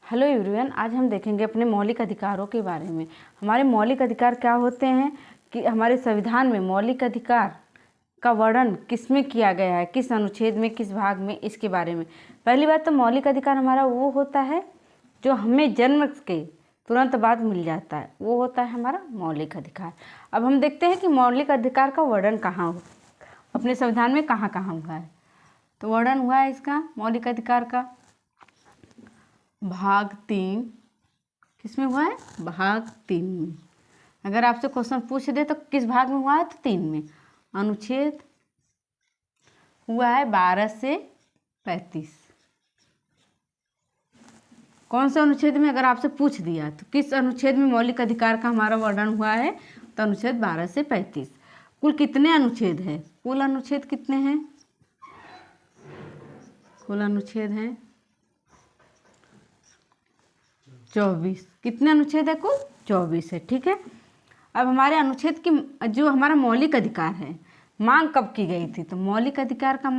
Hello everyone, आज हम देखेंगे अपने मौलिक अधिकारों के बारे में। हमारे मौलिक अधिकार क्या होते हैं कि हमारे संविधान में मौलिक अधिकार का वर्णन किसमें किया गया है, किस अनुच्छेद में, किस भाग में, इसके बारे में। पहली बात तो मौलिक अधिकार हमारा वो होता है जो हमें जन्म के तुरंत बाद मिल जाता है, वो होता है हमारा मौलिक अधिकार। अब हम देखते हैं कि मौलिक अधिकार का वर्णन कहाँ हो, अपने संविधान में कहाँ कहाँ हुआ है। तो वर्णन हुआ है इसका मौलिक अधिकार का भाग 3। किसमें हुआ है? भाग 3 में। अगर आपसे क्वेश्चन पूछ दे तो किस भाग में हुआ है, तो 3 में। अनुच्छेद हुआ है 12 से 35। कौन से अनुच्छेद में अगर आपसे पूछ दिया तो किस अनुच्छेद में मौलिक अधिकार का हमारा वर्णन हुआ है, तो अनुच्छेद 12 से 35। कुल कितने अनुच्छेद हैं? कुल अनुच्छेद कितने हैं? कुल अनुच्छेद हैं 24। कितने अनुच्छेद है? कुल 24 है। ठीक है। अब हमारे अनुच्छेद की जो हमारा मौलिक अधिकार है, मांग कब की गई थी? तो मौलिक अधिकार का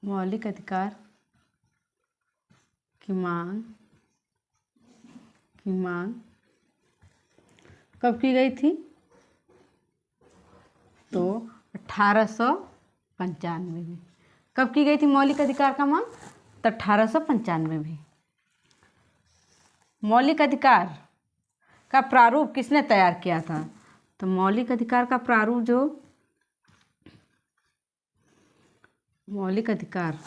मौलिक अधिकार की मांग कब की गई थी? तो 1895 में। कब की गई थी मौलिक अधिकार का मांग? तो 1895 में। मौलिक अधिकार का प्रारूप किसने तैयार किया था? तो मौलिक अधिकार का प्रारूप जो मौलिक अधिकार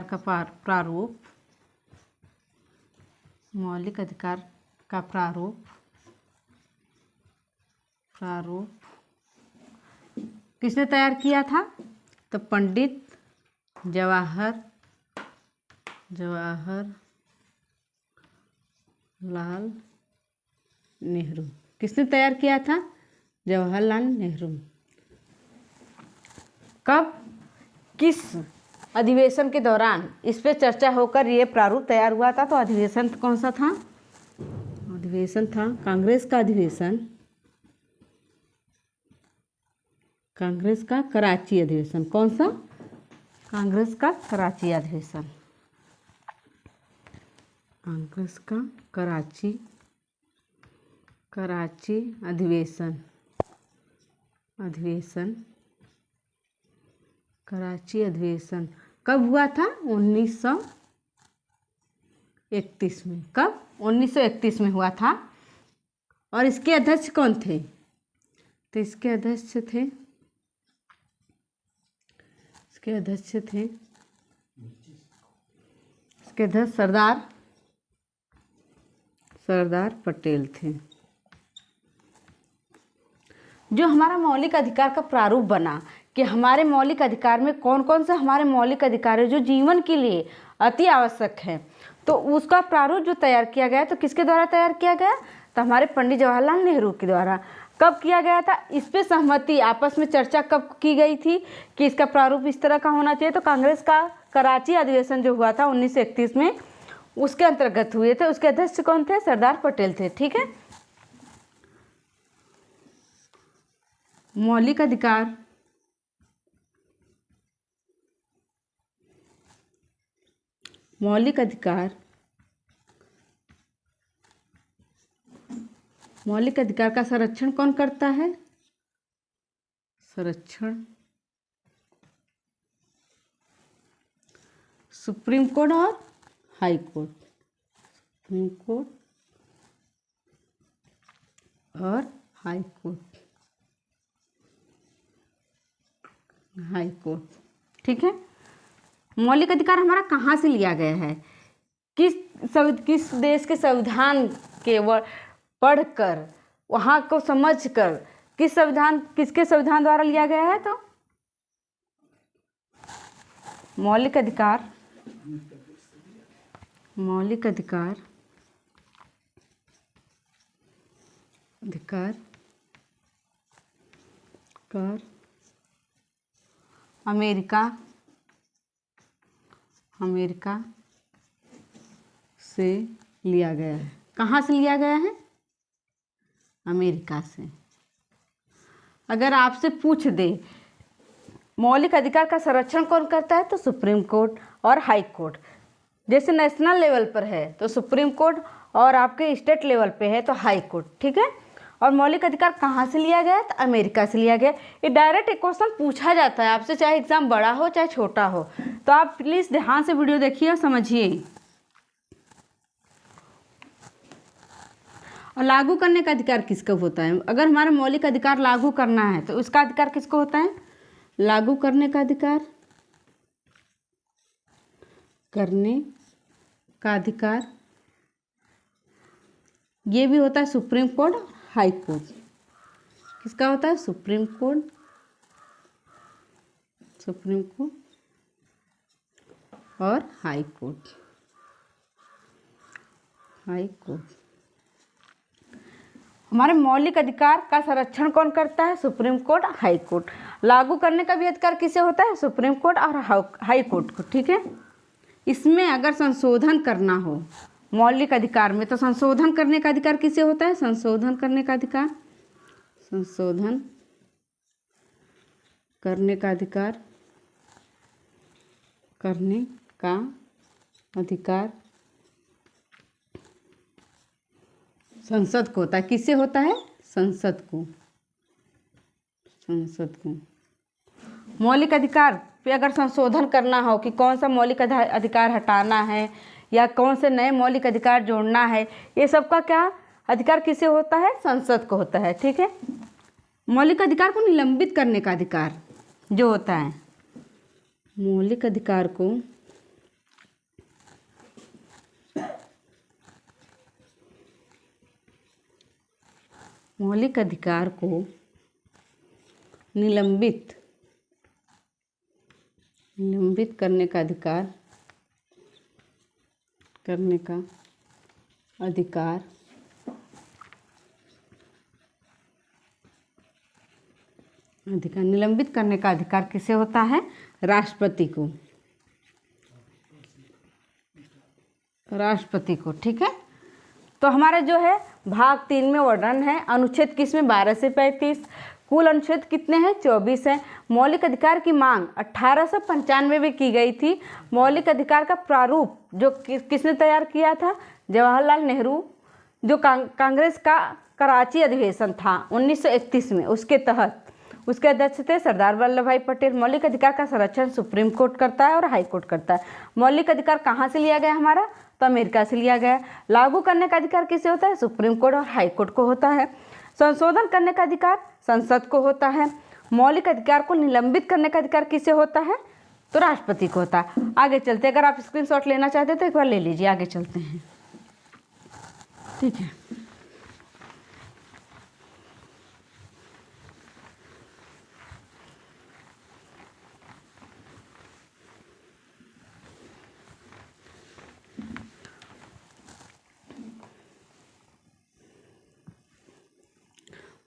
का प्रारूप मौलिक अधिकार का प्रारूप किसने तैयार किया था? तो पंडित जवाहरलाल नेहरू। किसने तैयार किया था? जवाहरलाल नेहरू। कब, किस अधिवेशन के दौरान इस पे चर्चा होकर ये प्रारूप तैयार हुआ था? तो अधिवेशन कौन सा था? अधिवेशन था कांग्रेस का अधिवेशन, कांग्रेस का कराची अधिवेशन। कौन सा? कांग्रेस का कराची अधिवेशन। कांग्रेस का कराची अधिवेशन कराची अधिवेशन कब हुआ था? 1931 में। कब? 1931 में हुआ था। और इसके अध्यक्ष कौन थे? तो इसके अध्यक्ष सरदार पटेल थे। जो हमारा मौलिक अधिकार का प्रारूप बना कि हमारे मौलिक अधिकार में कौन कौन से हमारे मौलिक अधिकार है जो जीवन के लिए अति आवश्यक है, तो उसका प्रारूप जो तैयार किया गया, तो किसके द्वारा तैयार किया गया? तो हमारे पंडित जवाहरलाल नेहरू के द्वारा। कब किया गया था? इस पे सहमति, आपस में चर्चा कब की गई थी कि इसका प्रारूप इस तरह का होना चाहिए? तो कांग्रेस का कराची अधिवेशन जो हुआ था 1931 में, उसके अंतर्गत हुए थे। उसके अध्यक्ष कौन थे? सरदार पटेल थे। ठीक है। मौलिक अधिकार का संरक्षण कौन करता है? संरक्षण सुप्रीम कोर्ट और हाई कोर्ट। सुप्रीम कोर्ट और हाई कोर्ट। ठीक है। मौलिक अधिकार हमारा कहाँ से लिया गया है? किस देश के संविधान के पढ़कर, वहाँ को समझकर, किसके संविधान द्वारा लिया गया है? तो मौलिक अधिकार अमेरिका से लिया गया है। कहाँ से लिया गया है? अमेरिका से। अगर आपसे पूछ दे मौलिक अधिकार का संरक्षण कौन करता है? तो सुप्रीम कोर्ट और हाई कोर्ट। जैसे नेशनल लेवल पर है तो सुप्रीम कोर्ट और आपके स्टेट लेवल पे है तो हाई कोर्ट, ठीक है। और मौलिक अधिकार कहाँ से लिया गया है? तो अमेरिका से लिया गया। ये डायरेक्ट एक क्वेश्चन पूछा जाता है आपसे, चाहे एग्जाम बड़ा हो चाहे छोटा हो, तो आप प्लीज़ ध्यान से वीडियो देखिए और समझिए। और लागू करने का अधिकार किसको होता है? अगर हमारा मौलिक अधिकार लागू करना है तो उसका अधिकार किसको होता है? लागू करने का अधिकार, करने का अधिकार ये भी होता है सुप्रीम कोर्ट और हाई कोर्ट। किसका होता है? सुप्रीम कोर्ट, सुप्रीम कोर्ट और हाई कोर्ट, हाई कोर्ट। हमारे मौलिक अधिकार का संरक्षण कौन करता है? सुप्रीम कोर्ट और हाई कोर्ट। लागू करने का भी अधिकार किसे होता है? सुप्रीम कोर्ट और हाई कोर्ट को, ठीक है। इसमें अगर संशोधन करना हो मौलिक अधिकार में तो संशोधन करने का अधिकार किसे होता है? संशोधन करने का अधिकार, संशोधन करने का अधिकार, करने का अधिकार संसद को होता है। किससे होता है? संसद को, संसद को। मौलिक अधिकार पे अगर संशोधन करना हो कि कौन सा मौलिक अधिकार हटाना है या कौन से नए मौलिक अधिकार जोड़ना है, ये सब का क्या अधिकार किसे होता है? संसद को होता है, ठीक है। मौलिक अधिकार को निलंबित करने का अधिकार जो होता है, मौलिक अधिकार को मौलिक अधिकार को निलंबित करने का अधिकार, करने का अधिकार निलंबित करने का अधिकार किसे होता है? राष्ट्रपति को, राष्ट्रपति को, ठीक है। तो हमारा जो है भाग 3 में वर्णन है। अनुच्छेद किस में? 12 से 35। कुल अनुच्छेद कितने हैं? 24 हैं। मौलिक अधिकार की मांग 1895 में की गई थी। मौलिक अधिकार का प्रारूप जो किसने तैयार किया था? जवाहरलाल नेहरू। जो कांग्रेस का कराची अधिवेशन था 1931 में, उसके तहत उसके अध्यक्ष थे सरदार वल्लभ भाई पटेल। मौलिक अधिकार का संरक्षण सुप्रीम कोर्ट करता है और हाई कोर्ट करता है। मौलिक अधिकार कहाँ से लिया गया हमारा? तो अमेरिका से लिया गया। लागू करने का अधिकार किसे होता है? सुप्रीम कोर्ट और हाई कोर्ट को होता है। संशोधन करने का अधिकार संसद को होता है। मौलिक अधिकार को निलंबित करने का अधिकार किसे होता है? तो राष्ट्रपति को होता है। आगे चलते, अगर आप स्क्रीनशॉट लेना चाहते तो एक बार ले लीजिए। आगे चलते हैं, ठीक है।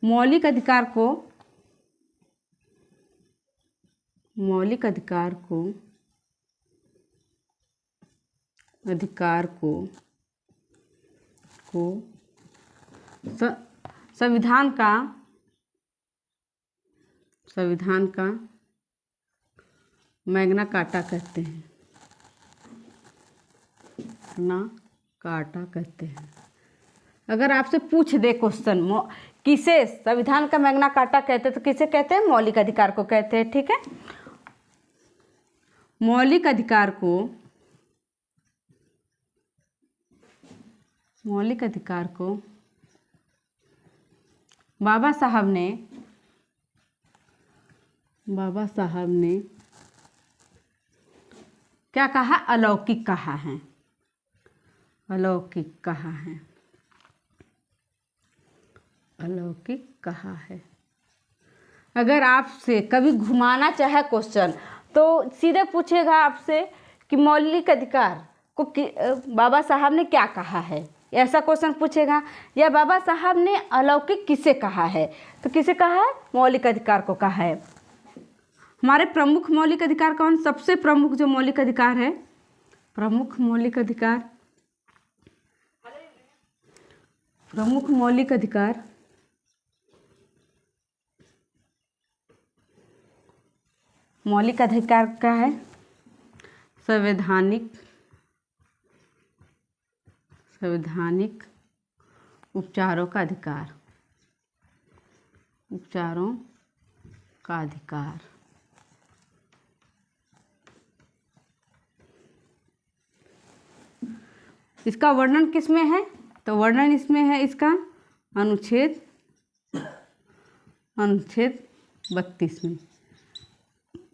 मौलिक अधिकार को संविधान का मैग्ना कार्टा कहते हैं, मैग्ना कार्टा कहते हैं। अगर आपसे पूछ दे क्वेश्चन किसे संविधान का मैग्ना कार्टा कहते हैं तो किसे कहते हैं? मौलिक अधिकार को कहते हैं, ठीक है। मौलिक अधिकार को बाबा साहब ने क्या कहा? अलौकिक कहा है, अलौकिक कहा है, अलौकिक कहा है। अगर आपसे कभी घुमाना चाहे क्वेश्चन तो सीधे पूछेगा आपसे कि मौलिक अधिकार को बाबा साहब ने क्या कहा है, ऐसा क्वेश्चन पूछेगा। या बाबा साहब ने अलौकिक किसे कहा है, तो किसे कहा है? मौलिक अधिकार को कहा है। हमारे प्रमुख मौलिक अधिकार कौन? सबसे प्रमुख जो मौलिक अधिकार है, प्रमुख मौलिक अधिकार, प्रमुख मौलिक अधिकार मौलिक अधिकार क्या है? संवैधानिक उपचारों का अधिकार। उपचारों का अधिकार। इसका वर्णन किस में है? तो वर्णन इसमें है इसका अनुच्छेद 32 में।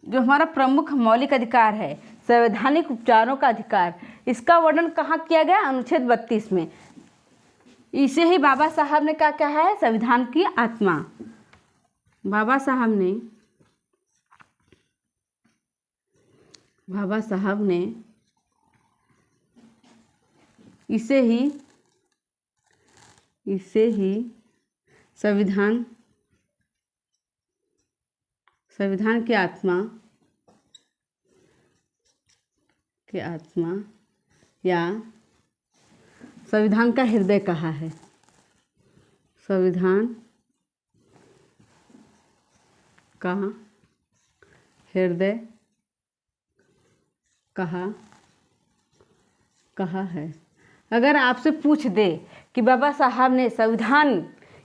जो हमारा प्रमुख मौलिक अधिकार है संवैधानिक उपचारों का अधिकार, इसका वर्णन कहाँ किया गया? अनुच्छेद 32 में। इसे ही बाबा साहब ने क्या कहा है? संविधान की आत्मा। बाबा साहब ने इसे ही संविधान की आत्मा या संविधान का हृदय कहा है। संविधान का हृदय कहा है। अगर आपसे पूछ दे कि बाबा साहब ने संविधान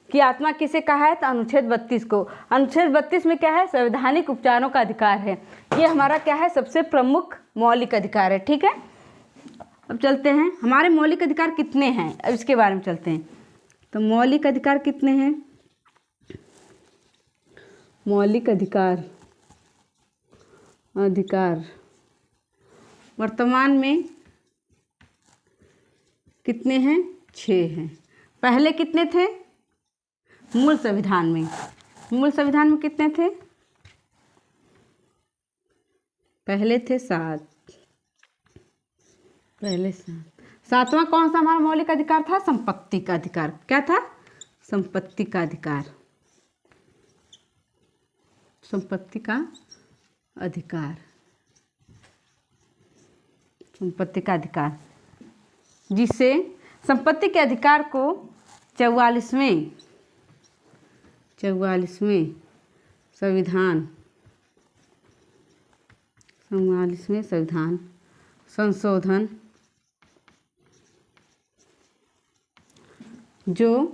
की आत्मा किसे कहा है, तो अनुच्छेद 32 को। अनुच्छेद 32 में क्या है? संवैधानिक उपचारों का अधिकार है। ये हमारा क्या है? सबसे प्रमुख मौलिक अधिकार है। ठीक है, अब चलते हैं हमारे मौलिक अधिकार कितने हैं, अब इसके बारे में चलते हैं। तो मौलिक अधिकार कितने हैं? मौलिक अधिकार वर्तमान में कितने हैं? 6 हैं। पहले कितने थे? मूल संविधान में कितने थे? पहले थे 7। सातवां कौन सा हमारा मौलिक अधिकार था? संपत्ति का अधिकार। क्या था? संपत्ति का अधिकार। संपत्ति का अधिकार, जिसे संपत्ति के अधिकार को 44वें संविधान संशोधन जो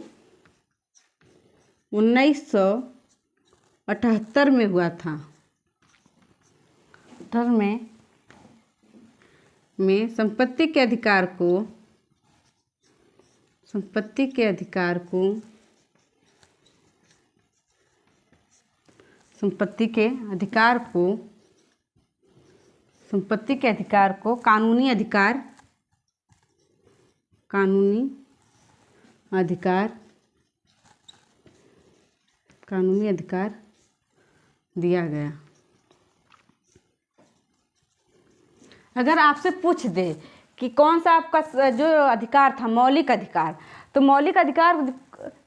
1978 में हुआ था, में संपत्ति के अधिकार को कानूनी अधिकार दिया गया। अगर आपसे पूछ दे कि कौन सा आपका जो अधिकार था मौलिक अधिकार, तो मौलिक अधिकार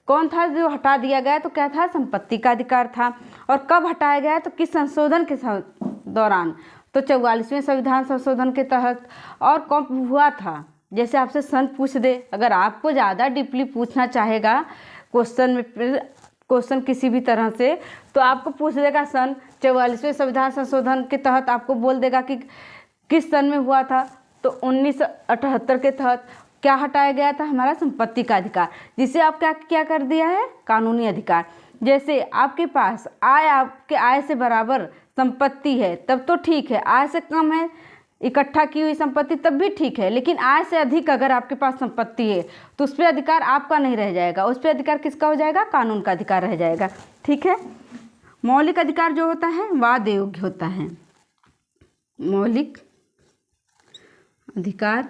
कौन था जो हटा दिया गया? तो क्या था? संपत्ति का अधिकार था। और कब हटाया गया? तो किस संशोधन के दौरान? तो 44वें संविधान संशोधन के तहत। और कब हुआ था? जैसे आपसे सन पूछ दे, अगर आपको ज़्यादा डीपली पूछना चाहेगा क्वेश्चन किसी भी तरह से, तो आपको पूछ देगा सन 44वें संविधान संशोधन के तहत आपको बोल देगा कि किस सन में हुआ था। तो 1978 के तहत क्या हटाया गया था? हमारा संपत्ति का अधिकार, जिसे आप क्या कर दिया है? कानूनी अधिकार। जैसे आपके पास आपके आय से बराबर संपत्ति है तब तो ठीक है, आय से कम है इकट्ठा की हुई संपत्ति तब भी ठीक है, लेकिन आय से अधिक अगर आपके पास संपत्ति है तो उस पर अधिकार आपका नहीं रह जाएगा, उस पर अधिकार किसका हो जाएगा? कानून का अधिकार रह जाएगा। ठीक है, मौलिक अधिकार जो होता है वाद योग्य होता है। मौलिक अधिकार